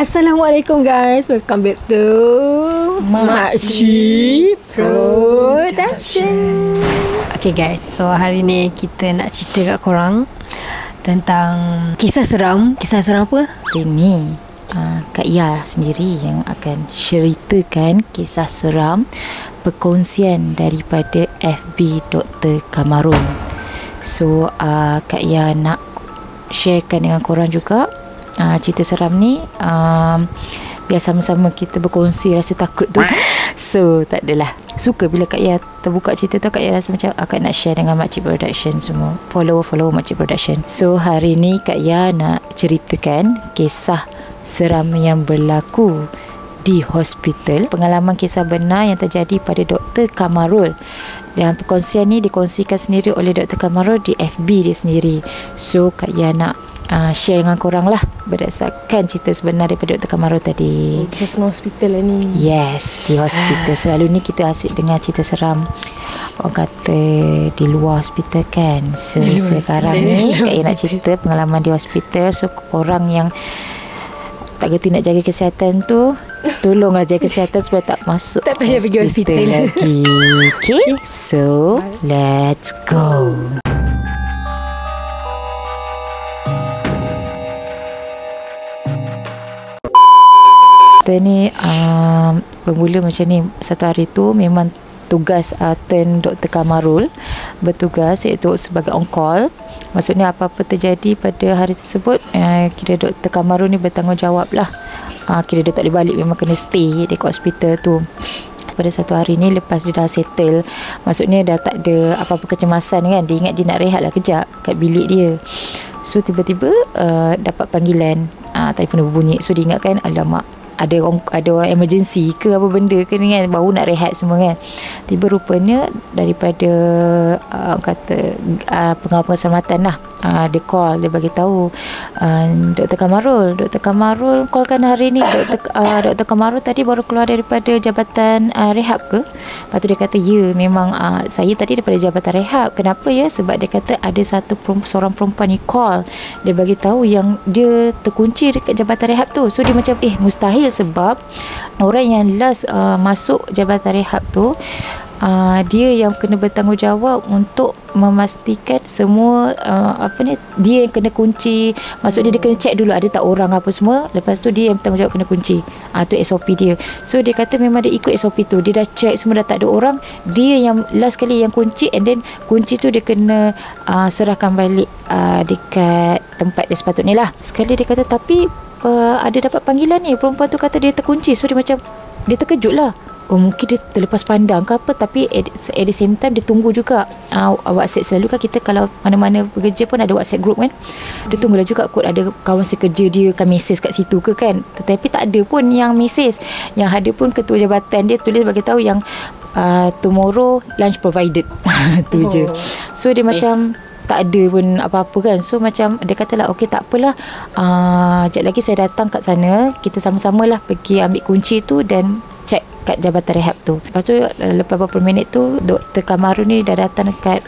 Assalamualaikum guys, welcome back to Makcik Production. Okay guys, so hari ni kita nak cerita kat korang tentang kisah seram. Kisah seram apa? Hari ni Kak Ia sendiri yang akan ceritakan kisah seram perkongsian daripada FB Dr. Kamarul. So Kak Ia nak sharekan dengan korang juga cerita seram ni. Biar sama-sama kita berkongsi rasa takut tu. So tak adalah, suka bila Kak Ia terbuka cerita tu, Kak Ia rasa macam akak nak share dengan Makcik Production semua, follow Makcik Production. So hari ni Kak Ia nak ceritakan kisah seram yang berlaku di hospital. Pengalaman kisah benar yang terjadi pada Dr. Kamarul. Dan perkongsian ni dikongsikan sendiri oleh Dr. Kamarul di FB dia sendiri. So Kak Ia nak share dengan korang lah berdasarkan cerita sebenar daripada Dr. Kamarul tadi. Kisah seram hospital lah ni. Yes, di hospital. Selalu ni kita asyik dengar cerita seram orang kata di luar hospital kan. So sekarang ni Kak Ia nak cerita pengalaman di hospital. So orang yang tak kerti nak jaga kesihatan tu, tolonglah jaga kesihatan supaya tak masuk tak payah pergi hospital lagi. Okay, so let's go. Kita ni bermula macam ni. Satu hari tu memang tugas turn Dr. Kamarul bertugas, iaitu sebagai on call. Maksudnya apa-apa terjadi pada hari tersebut, kira Dr. Kamarul ni bertanggungjawab lah. Kira dia tak boleh balik, memang kena stay dekat hospital tu. Pada satu hari ni, lepas dia dah settle, maksudnya dah tak ada apa-apa kecemasan kan, dia ingat dia nak rehat lah kejap kat bilik dia. So tiba-tiba dapat panggilan, telefon dia berbunyi. So dia ingatkan, alamak, ada orang emergency ke apa benda ke ni kan, baru nak rehat semua kan. Tiba rupanya daripada kata pengawal keselamatan lah, dia call, dia bagi tahu Dr. Kamarul callkan hari ni. Dr. Kamarul tadi baru keluar daripada jabatan rehab ke? Lepas tu dia kata, ya memang saya tadi daripada jabatan rehab. Kenapa ya? Sebab dia kata ada seorang perempuan ni call, dia bagi tahu yang dia terkunci dekat jabatan rehab tu. So dia macam mustahil, sebab orang yang last masuk jabatan rehab tu, dia yang kena bertanggungjawab untuk memastikan semua dia yang kena kunci. Maksudnya dia kena check dulu ada tak orang apa semua, lepas tu dia yang bertanggungjawab kena kunci. Tu SOP dia. So dia kata memang dia ikut SOP tu, dia dah check semua dah tak ada orang, dia yang last kali yang kunci, and then kunci tu dia kena serahkan balik dekat tempat dia sepatutnya lah. Sekali dia kata, tapi ada dapat panggilan ni, perempuan tu kata dia terkunci. So dia macam, dia terkejut lah. Mungkin dia terlepas pandang ke apa, tapi at the same time dia tunggu juga WhatsApp. Selalu kan kita kalau mana-mana bekerja pun ada WhatsApp group kan, dia tunggulah juga kot ada kawan sekerja dia kan mesej kat situ ke kan. Tetapi tak ada pun yang mesej. Yang ada pun ketua jabatan dia tulis bagi tahu yang tomorrow lunch provided. Tu je. So dia macam tak ada pun apa-apa kan. So macam dia katalah, okey tak apalah, sekejap lagi saya datang kat sana, kita sama-sama lah pergi ambil kunci tu dan check kat jabatan rehab tu. Lepas tu lepas beberapa minit tu, Dr. Kamarul ni dah datang dekat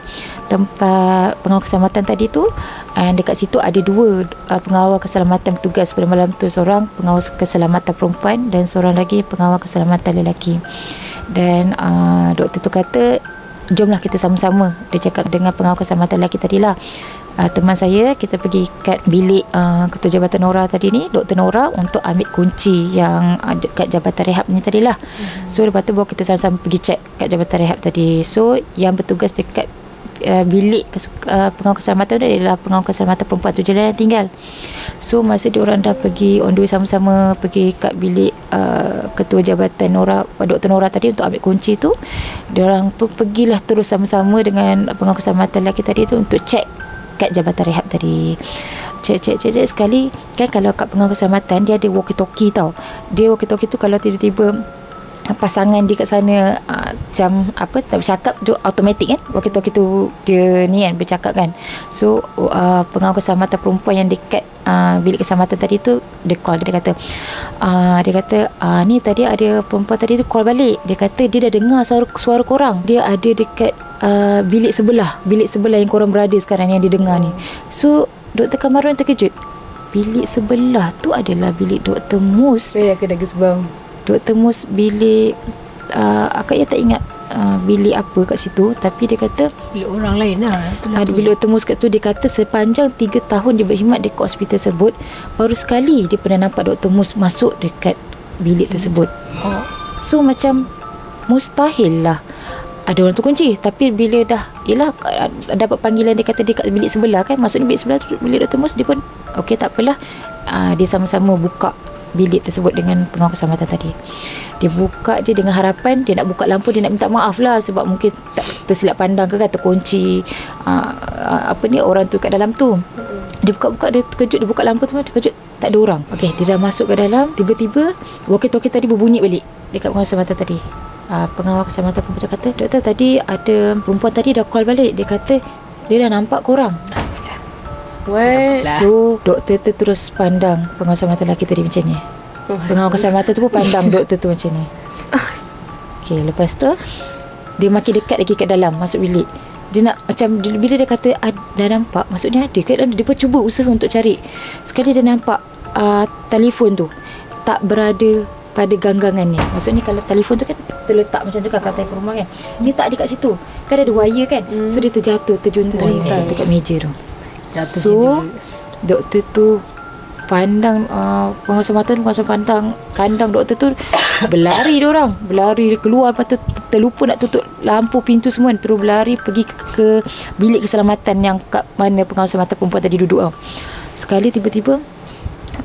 tempat pengawal keselamatan tadi tu. Dekat situ ada dua pengawal keselamatan tugas pada malam tu. Seorang pengawal keselamatan perempuan dan seorang lagi pengawal keselamatan lelaki. Dan doktor tu kata, jomlah kita sama-sama. Dia cakap dengan pengawal keselamatan lelaki tadilah, teman saya, kita pergi kat bilik ketua jabatan Nora tadi ni, Dr. Nora, untuk ambil kunci yang kat jabatan rehab ni tadilah. So lepas tu baru kita sama-sama pergi check kat jabatan rehab tadi. So yang bertugas dekat bilik pengawal keselamatan tu adalah pengawal keselamatan perempuan tu je lah yang tinggal. So masa diorang dah pergi on the way sama-sama pergi kat bilik ketua jabatan Nora, Dr. Nora tadi untuk ambil kunci tu, diorang pun pergilah terus sama-sama dengan pengawal keselamatan lelaki tadi tu untuk check kat jabatan rehab tadi. Cek sekali kan, kalau kat pengawal keselamatan dia ada walkie-talkie tau. Dia walkie-talkie tu kalau tiba-tiba pasangan dia kat sana macam apa tak bercakap tu, automatik kan walkie-talkie tu dia ni kan bercakap kan. So pengawal keselamatan perempuan yang dekat bilik keselamatan tadi tu, dia call, dia kata ni tadi ada perempuan tadi tu call balik. Dia kata dia dah dengar suara korang, dia ada dekat bilik sebelah yang korang berada sekarang yang dia dengar ni. So Dr. Kamarul terkejut. bilik sebelah tu adalah bilik Dr. Mus. Aku dah goosebump. Dr. Mus bilik akak ya tak ingat bilik apa kat situ, tapi dia kata Bilik orang lain lah. ada bilik Dr. Mus kat tu. Dia kata sepanjang 3 tahun dia berkhidmat dekat hospital tersebut, baru sekali dia pernah nampak Dr. Mus masuk dekat bilik tersebut. So macam mustahil lah ada orang tu kunci. Tapi bila dah dapat panggilan, dia kata dekat bilik sebelah kan, maksudnya bilik sebelah tu bilik Dr. Mus, dia pun okey tak apalah. Dia sama-sama buka bilik tersebut dengan pengawal keselamatan tadi. Dia buka je dengan harapan dia nak buka lampu, dia nak minta maaf lah sebab mungkin tak tersilap pandang ke kan, terkunci orang tu kat dalam tu. Dia buka-buka, dia terkejut, dia buka lampu tu, dia terkejut tak ada orang. Okey, dia dah masuk ke dalam, tiba-tiba walkie-talkie tadi berbunyi balik dekat pengawal keselamatan tadi. Pengawal keselamatan pun kata, doktor tadi ada perempuan tadi dah call balik, dia kata dia dah nampak korang. What? So doktor tu terus pandang pengawal keselamatan lelaki tadi macam ni. Pengawal keselamatan tu pun pandang doktor tu macam ni. Okay, lepas tu dia makin dekat lagi kat dalam, masuk bilik. Dia nak macam, bila dia kata dah nampak, maksudnya ada ke? Dia pun cuba usaha untuk cari. Sekali dia nampak telefon tu tak berada pada ganggangannya. Maksudnya kalau telefon tu kan terletak macam tu kan, kat telefon rumah kan, dia tak ada kat situ kan, ada wire kan. So dia terjatuh, terjuntai macam tu kat meja tu. So doktor tu pandang pengawal keselamatan pandang doktor tu berlari diorang, berlari keluar, lepas tu terlupa nak tutup lampu pintu semua, terus berlari pergi ke bilik keselamatan yang kat mana pengawal keselamatan perempuan tadi duduk. Sekali tiba-tiba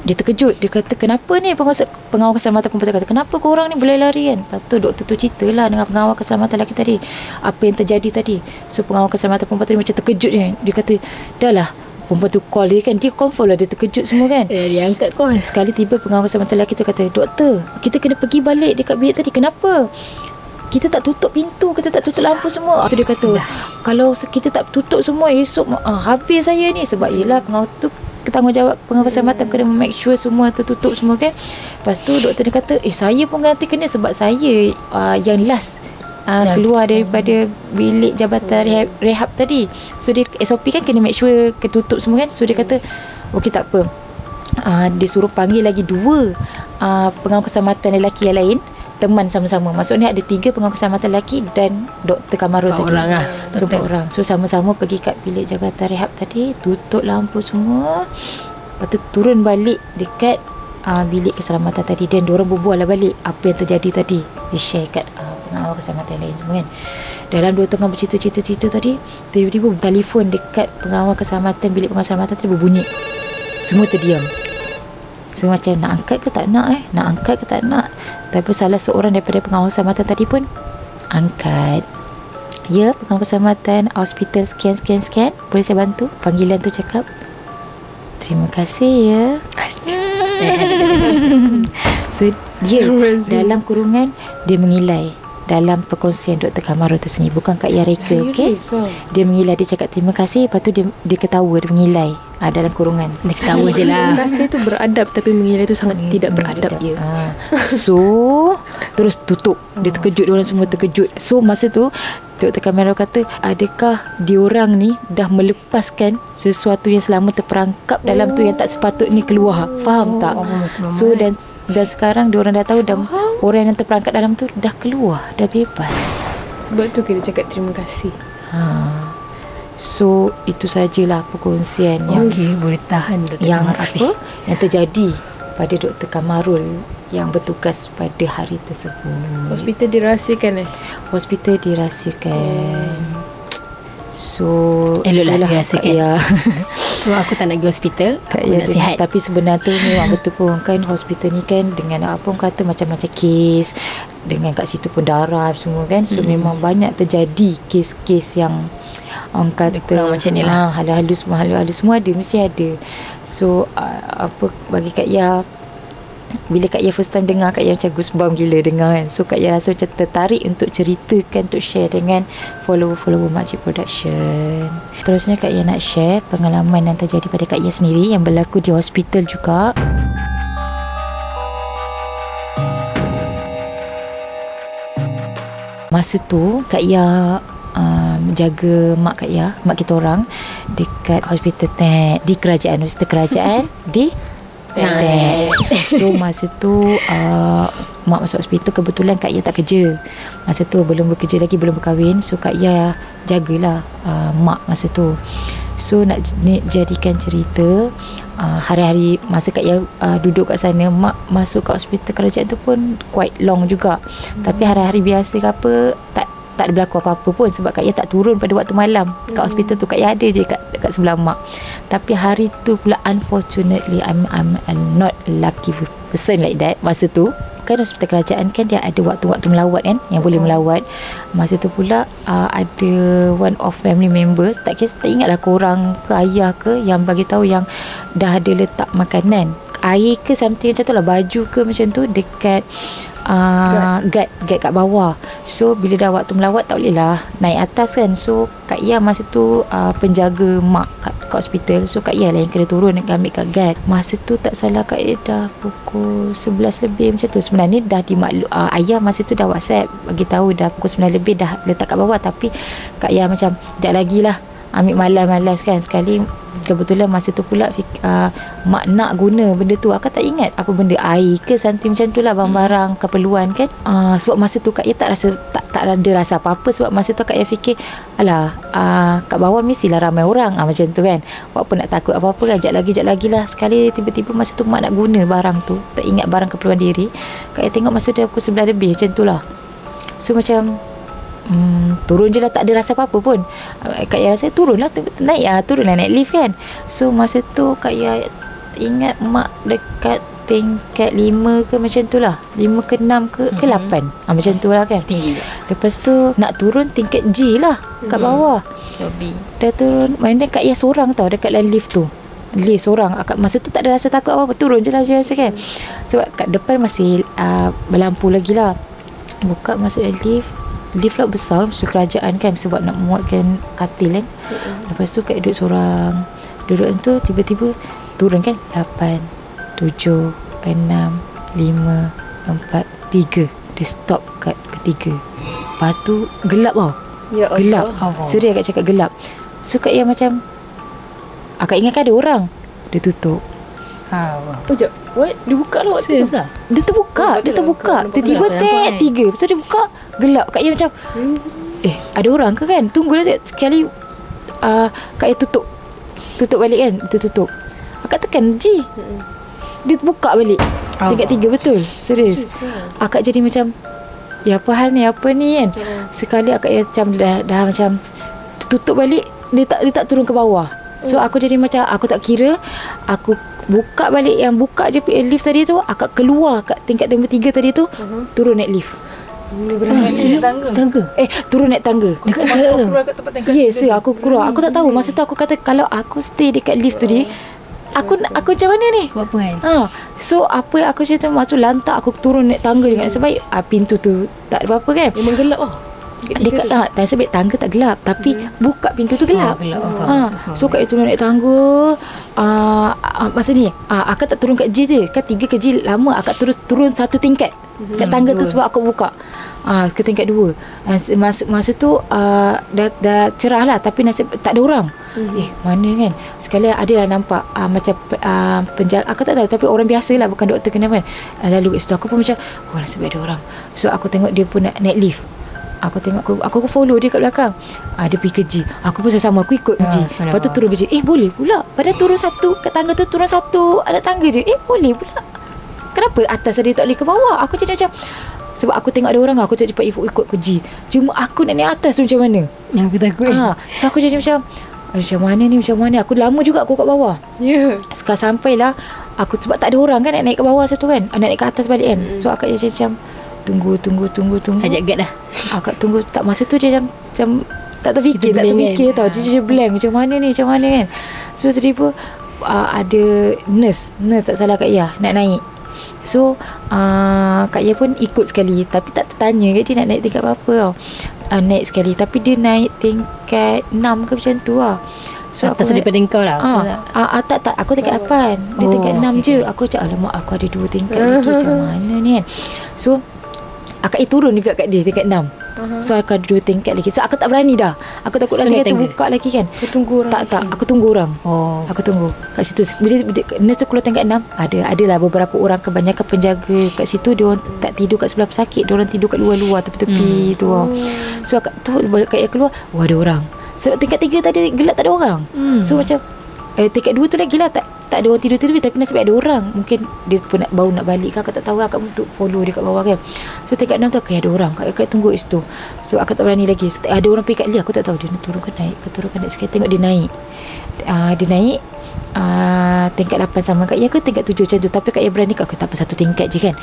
dia terkejut, dia kata kenapa ni, pengawal keselamatan perempuan kata kenapa korang ni berlari kan. Lepas tu doktor tu ceritalah dengan pengawal keselamatan lelaki tadi apa yang terjadi tadi. So pengawal keselamatan perempuan tadi macam terkejut dia kata dah lah, perempuan tu call dia kan, dia confirm lah, dia terkejut semua kan. Dia angkat call. Sekali tiba pengawal keselamatan lelaki tu kata, doktor kita kena pergi balik dekat bilik tadi, kenapa kita tak tutup pintu, kita tak tutup lampu semua. Tu dia kata kalau kita tak tutup semua, esok habis saya ni. Sebab yelah pengawal tu tanggungjawab pengawal keselamatan kena make sure semua tertutup semua kan. Lepas tu doktor dia kata saya pun nanti kena, sebab saya yang last keluar daripada bilik jabatan rehab tadi. So dia SOP kan kena make sure ketutup semua kan. So dia kata okey tak apa, dia suruh panggil lagi 2 pengawal keselamatan lelaki yang lain, teman sama-sama. Maksudnya ada 3 pengawal keselamatan lelaki dan Dr. Kamarul tadi. Orang lah. So 4 orang. So sama-sama pergi kat bilik jabatan rehab tadi, tutup lampu semua. Lepas tu turun balik dekat bilik keselamatan tadi, dan diorang berbual lah balik apa yang terjadi tadi. Dia share kat pengawal keselamatan lain semua kan. Dalam 2 tengah bercerita-cerita tadi, tiba-tiba telefon dekat pengawal keselamatan, bilik pengawal keselamatan tadi berbunyi. Semua terdiam. So macam nak angkat ke tak nak nak angkat ke tak nak. Tapi salah seorang daripada pengawal keselamatan tadi pun angkat. Ya, pengawal keselamatan hospital scan. Boleh saya bantu? Panggilan tu cakap, terima kasih ya. So dia dalam kurungan dia mengilai dalam perkongsian Dr. Kamarul tu sendiri, bukan Kak Yareka. Okay? Dia mengilai, dia cakap terima kasih, lepas tu dia ketawa, dia mengilai dalam kurungan. Dia ketawa je lah. Terima kasih tu beradab, tapi mengilai tu sangat tidak beradab dia. So terus tutup. Dia terkejut, diorang semua terkejut. So masa tu Dr. Kamarul kata, adakah diorang ni dah melepaskan sesuatu yang selama terperangkap dalam tu yang tak sepatutnya keluar. Faham tak? So dan sekarang diorang dah tahu, dah orang yang terperangkap dalam tu dah keluar, dah bebas. Sebab tu kita cakap terima kasih. So itu sajalah perkongsian yang boleh tahan yang apa yang terjadi pada Dr. Kamarul yang bertugas pada hari tersebut. Hospital dirahsiakan Hospital dirahsiakan. So eloklah dirahsiakan. Ya. So aku tak nak pergi hospital, aku nak sihat. Tapi sebenarnya tu memang betul pun kan, hospital ni kan dengan apa orang kata macam-macam kes, dengan kat situ pun darah semua kan. So memang banyak terjadi kes-kes yang orang kata macam ni lah. halus semua ada, mesti ada. So apa bagi Kak Ya, bila Kak Ya first time dengar, Kak Ya macam goosebump gila dengar kan. So Kak Ya rasa macam tertarik untuk ceritakan, untuk share dengan follower-follower Makcik Production. Terusnya Kak Ya nak share pengalaman yang terjadi pada Kak Ya sendiri yang berlaku di hospital juga. Masa tu Kak Ya jaga mak Kak Ya, mak kita orang dekat hospital di kerajaan, hospital kerajaan di Tet. So masa tu mak masuk hospital, kebetulan Kak Ya tak kerja. Masa tu belum bekerja lagi, belum berkahwin. So Kak Ya jagalah mak masa tu. So nak jadikan cerita, hari-hari masa Kak Ya duduk kat sana, mak masuk kat hospital kerajaan tu pun quite long juga. Tapi hari-hari biasa ke apa, tak ada berlaku apa-apa pun, sebab Kak Ya tak turun pada waktu malam kat hospital tu. Kak Ya ada je kat sebelah mak. Tapi hari tu pula, unfortunately, I'm not a lucky person like that. Masa tu kan hospital kerajaan kan dia ada waktu-waktu melawat kan, yang boleh melawat. Masa tu pula ada one of family members, tak ingatlah korang ke ayah ke, yang bagi tahu yang dah ada letak makanan, air ke something macam tu lah, baju ke macam tu dekat guard kat bawah. So bila dah waktu melawat tak boleh lah naik atas kan. So Kak Ya masa tu penjaga mak kat hospital. So Kak Ya lah yang kena turun dan ambil kat guard. Masa tu tak salah Kak Ya dah pukul 11 lebih macam tu. Sebenarnya dah ayah masa tu dah WhatsApp bagi tahu dah pukul 9 lebih dah letak kat bawah. Tapi Kak Ya macam sekejap lagi lah, ambil malas kan. Sekali kebetulan masa tu pula mak nak guna benda tu. Akak tak ingat apa benda, air ke something macam tu lah, barang-barang keperluan kan. Sebab masa tu Kak Ya tak ada rasa apa-apa. Sebab masa tu Kak Ya fikir, alah kat bawah mestilah ramai orang, macam tu kan. Buat apa nak takut apa-apa kan, jap lagi lah. Sekali tiba-tiba masa tu mak nak guna barang tu, tak ingat barang keperluan diri. Kak Ya tengok masa tu dah pukul 11 lebih macam tu lah. So macam turun je lah, tak ada rasa apa-apa pun. Kak Ya rasa turun lah, naik lift kan. So masa tu Kak Ya ingat mak dekat tingkat 5 ke macam tu lah, 5 ke 6 ke 8 macam tu lah kan. Tinggi. Lepas tu nak turun tingkat G lah kat bawah. Dah turun, mana Kak Ya seorang tau dekat dalam lift tu. Lift seorang. Masa tu tak ada rasa takut apa-apa, turun je lah biasa kan. Sebab kat depan masih berlampu lagi lah. Buka masuk dalam lift lah besar, masuk kerajaan kan, sebab nak muatkan katil kan. Lepas tu Kak duduk seorang, duduk tu tiba-tiba turun kan, 8 7 6 5 4 3. Dia stop kat ketiga. Lepas tu gelap tau. Ya Allah. Gelap. Serius Kak cakap gelap. So Kak Ya macam, Akak ingat kan ada orang. Dia tutup. Oh, jap. What? Dia buka lah waktu tu. Dia terbuka. Dia terbuka. Tiba-tiba tiga. Lepas tu dia buka, gelap. Kak Ya macam, ada orang ke kan? Tunggulah sekali. Kak Ya tutup balik kan. Dia tutup. Akak tekan G. Dia buka balik. Tingkat 3 betul. Serius. Akak jadi macam, ya apa hal ni, apa ni kan. Sekali Akak Ya macam dah macam tutup balik. Dia tak turun ke bawah. So aku jadi macam, aku tak kira. Aku buka balik, yang buka je lift tadi tu, akak keluar kat tingkat nombor 3 tadi tu, turun naik lift. Naik tangga. Turun naik tangga. Aku keluar kat tempat tangga. Yes, aku keluar. Aku tak tahu. Masa tu aku kata, kalau aku stay dekat lift tu ni, aku macam mana ni? Buat apa kan? So apa yang aku cerita, masuk lantak, aku turun naik tangga dengan sebab pintu tu tak ada apa-apa kan. Memang gelap Dekat sebab tangga tak gelap, tapi buka pintu tu gelap. So Kak Ya turun naik tangga. Masa ni akak tak turun kat G je. Kan 3 ke G lama. Akak turun 1 tingkat kat tangga tu sebab aku buka ke tingkat 2. Masa tu dah cerah lah, tapi nasib tak ada orang. Mana kan. Sekali adalah nampak macam penjaga, aku tak tahu, tapi orang biasa lah, bukan doktor kena kan. Lalu kat situ aku pun macam, nasib ada orang. So aku tengok dia pun nak naik lift. Aku tengok, aku follow dia kat belakang. Dia pergi ke G. Aku pun sama, aku ikut G. Lepas tu turun ke G. Boleh pula. Padahal turun 1 kat tangga tu, turun 1 ada tangga je. Boleh pula. Kenapa atas dia tak boleh ke bawah? Aku jadi macam, sebab aku tengok ada orang, aku cepat ikut ke G. Cuma aku nak naik atas tu macam mana? Yang aku takut. So aku jadi macam mana ni. Aku lama juga aku kat bawah. Sekarang sampailah aku, sebab tak ada orang kan, nak naik ke bawah satu kan, nak naik ke atas balik kan. So akak jadi macam tunggu. Ajak guard dah. Akak tunggu. Tak, masa tu dia macam tak terfikir tau. Dia blank, macam mana kan. So tiba-tiba ada nurse tak salah Kak Ya nak naik. So Kak Ya pun ikut sekali, tapi tak tertanya kan dia nak naik tingkat berapa tau. Naik sekali, tapi dia naik tingkat 6 ke macam tu lah. So atas daripada kau lah. Tak, aku tingkat 8. Dia tingkat 6 je. Aku cakap, alamak, aku ada 2 tingkat lagi, macam mana ni kan. So Akak turun juga kat dia tingkat 6. So akan 2 tingkat lagi. So aku tak berani dah. Aku takut nanti tu buka lagi kan. Aku tunggu orang. Tak, aku tunggu orang. Aku tunggu kat situ. Bila nurse tu keluar tingkat 6, adalah beberapa orang, kebanyakan penjaga kat situ dia orang tak tidur kat sebelah pesakit. Dia orang tidur kat luar-luar tepi-tepi tu. So tu kat yang keluar, ada orang. Sebab tingkat 3 tadi gelap tak ada orang. So macam tingkat 2 tu lagi lah tak ada orang tidur-tidur, tapi nasib ada orang. Mungkin dia pun baru nak balik ke, akak tak tahu. Akak untuk follow dia kat bawah kan. So tingkat 6 tu ada orang. Akak tunggu kat situ. So akak tak berani lagi. Ada orang pergi kat lift, aku tak tahu dia nak turun ke naik. Sekali tengok dia naik. Dia naik tingkat 8 sama Kak Ya ke tingkat 7 macam tu. Tapi Kak Ya berani kat, tak apa, 1 tingkat je kan.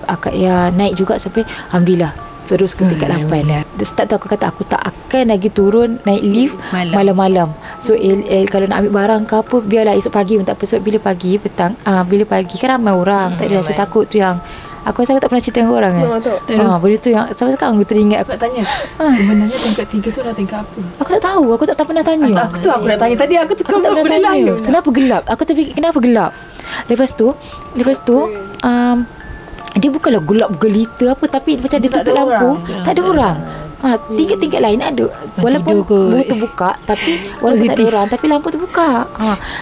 Akak Ya naik juga sampai alhamdulillah terus ke tingkat 8. Start tu aku kata aku tak akan lagi turun naik lift malam-malam. So kalau nak ambil barang ke apa, biarlah esok pagi pun tak apa. Sebab bila pagi petang, bila pagi kan ramai orang, tak ada rasa takut tu yang aku rasa aku tak pernah cerita dengan orang kan. Benda tu yang sampai sekarang aku teringat. Aku nak tanya, sebenarnya tingkat 3 tu dah tingkat apa? Aku tak tahu, aku tak pernah tanya. Aku tu aku nak tanya tadi, aku tak pernah tanya. Kenapa gelap? Aku terfikir kenapa gelap. Lepas tu dia bukanlah gelap gelita apa, tapi macam dia tutup lampu, tak ada orang. Tingkat-tingkat lain ada, walaupun terbuka, tapi walaupun tak ada orang, tapi lampu terbuka.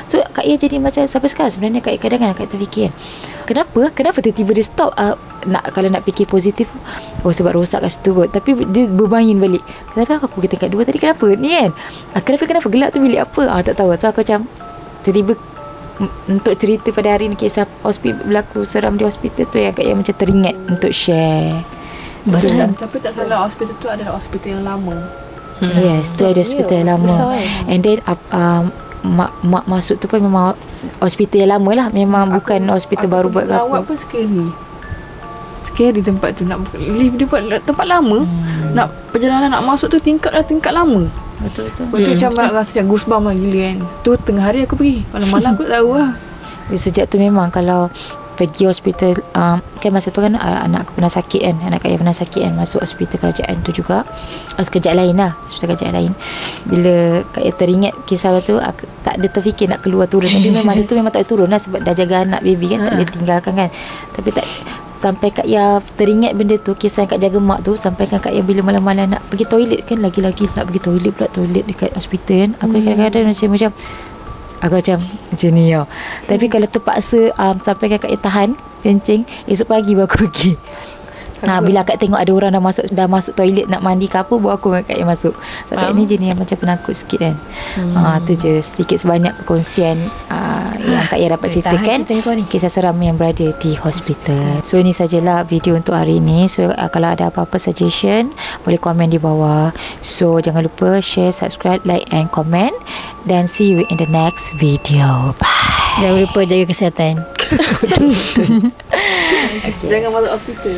So Kak Ya jadi macam sampai sekarang sebenarnya Kak Ya kadang-kadang Kak terfikir kenapa tiba-tiba dia stop. Kalau nak fikir positif, sebab rosak kat situ kot. Tapi dia bermain balik, tapi aku pergi tingkat 2 tadi kenapa ni kan, kenapa gelap tu bilik apa, tak tahu. So aku macam tiba-tiba untuk cerita pada hari ni, kisah hospital berlaku seram di hospital tu yang Kak Ya macam teringat untuk share. Betul. Tapi tak salah, hospital tu adalah hospital yang lama. Yes, tu ada hospital yang lama. And then mak masuk tu pun memang hospital yang lama lah. Memang bukan hospital baru buat ke apa. Awak pun scary tempat tu. Nak lift dia buat tempat lama. Nak perjalanan nak masuk tu tingkat lama. Betul. Macam rasa macam goosebumps lah gila kan. Tu tengah hari aku pergi, malam-malam aku tak tahu lah. Sejak tu memang kalau pergi hospital, kan masa tu kan anak aku pernah sakit kan, anak Kak Ya pernah sakit kan, masuk hospital kerajaan tu juga, sekejap lain lah, hospital kerajaan lain. Bila Kak Ya teringat kisah tu, aku tak ada terfikir nak keluar turun. Tapi memang masa tu memang tak boleh turun lah, sebab dah jaga anak baby kan, tak boleh tinggalkan kan. Tapi tak, sampai Kak Ya teringat benda tu, kisah yang Kak jaga mak tu, sampai kan Kak Ya bila malam-malam nak pergi toilet kan, lagi-lagi nak pergi toilet pula, toilet dekat hospital kan. Aku kadang-kadang macam aku macam ni tau. Tapi kalau terpaksa sampai Kak Ya tahan kencing, esok pagi baru aku pergi. Bila Kak tengok ada orang dah masuk toilet nak mandi ke apa, baru aku dengan Kak Ya masuk. So Kak ni jenis yang macam penakut sikit kan. Tu je sedikit sebanyak perkongsian yang Kak Ya dapat ceritakan, kisah seram yang berada di hospital. So ini sajalah video untuk hari ini. So kalau ada apa-apa suggestion, boleh komen di bawah. So jangan lupa share, subscribe, like and comment. Dan see you in the next video. Bye. Jangan lupa jaga kesihatan. Jangan masuk hospital.